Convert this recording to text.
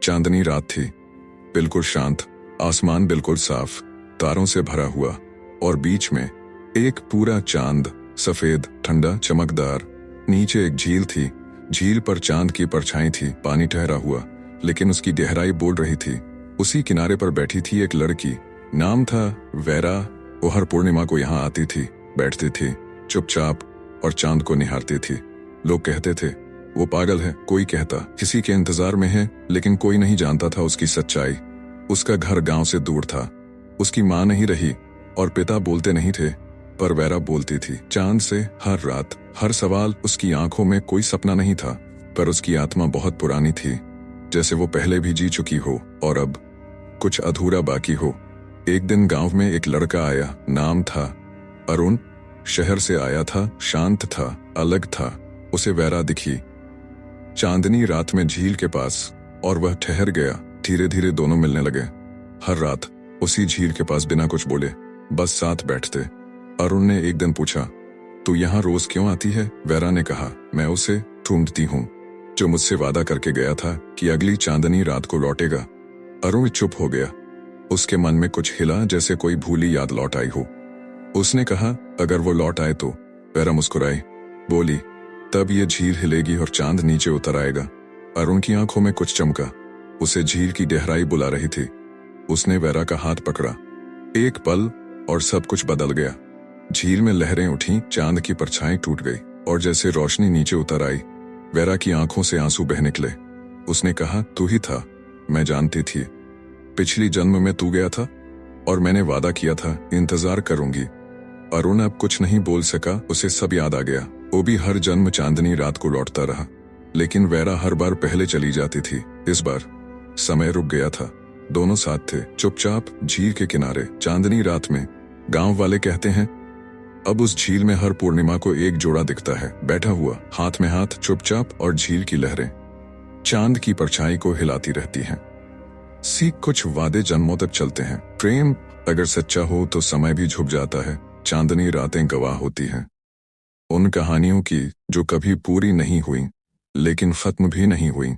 चांदनी रात थी, बिल्कुल शांत, आसमान बिल्कुल साफ, तारों से भरा हुआ, और बीच में एक पूरा चांद, सफेद, ठंडा, चमकदार। नीचे एक झील थी, झील पर चांद की परछाई थी, पानी ठहरा हुआ, लेकिन उसकी गहराई बोल रही थी। उसी किनारे पर बैठी थी एक लड़की, नाम था वेरा। वो हर पूर्णिमा को यहाँ आती थी, बैठती थी चुपचाप और चांद को निहारती थी। लोग कहते थे वो पागल है, कोई कहता किसी के इंतजार में है, लेकिन कोई नहीं जानता था उसकी सच्चाई। उसका घर गांव से दूर था, उसकी माँ नहीं रही और पिता बोलते नहीं थे, पर वेरा बोलती थी चांद से हर रात। हर सवाल, उसकी आंखों में कोई सपना नहीं था, पर उसकी आत्मा बहुत पुरानी थी, जैसे वो पहले भी जी चुकी हो और अब कुछ अधूरा बाकी हो। एक दिन गांव में एक लड़का आया, नाम था अरुण। शहर से आया था, शांत था, अलग था। उसे वेरा दिखी चांदनी रात में झील के पास, और वह ठहर गया। धीरे धीरे दोनों मिलने लगे। हर रात उसी झील के पास बिना कुछ बोले बस साथ बैठते। अरुण ने एक दिन पूछा, तू यहाँ रोज क्यों आती है? वेरा ने कहा, मैं उसे ढूंढती हूँ जो मुझसे वादा करके गया था कि अगली चांदनी रात को लौटेगा। अरुण चुप हो गया, उसके मन में कुछ हिला, जैसे कोई भूली याद लौट आई हो। उसने कहा, अगर वो लौट आए तो? वेरा मुस्कुराई, बोली, तब ये झील हिलेगी और चांद नीचे उतर आएगा। अरुण की आंखों में कुछ चमका, उसे झील की गहराई बुला रही थी। उसने वेरा का हाथ पकड़ा। एक पल और सब कुछ बदल गया। झील में लहरें उठी, चांद की परछाई टूट गई, और जैसे रोशनी नीचे उतर आई, वेरा की आंखों से आंसू बह निकले। उसने कहा, तू ही था, मैं जानती थी। पिछली जन्म में तू गया था और मैंने वादा किया था इंतजार करूंगी। अरुण अब कुछ नहीं बोल सका, उसे सब याद आ गया। वो भी हर जन्म चांदनी रात को लौटता रहा, लेकिन वेरा हर बार पहले चली जाती थी। इस बार समय रुक गया था। दोनों साथ थे, चुपचाप झील के किनारे, चांदनी रात में। गांव वाले कहते हैं अब उस झील में हर पूर्णिमा को एक जोड़ा दिखता है, बैठा हुआ, हाथ में हाथ, चुपचाप, और झील की लहरें चांद की परछाई को हिलाती रहती हैं। सीख कुछ वादे जन्मों तक चलते हैं। प्रेम अगर सच्चा हो तो समय भी झुक जाता है। चांदनी रातें गवाह होती हैं उन कहानियों की जो कभी पूरी नहीं हुई, लेकिन खत्म भी नहीं हुई।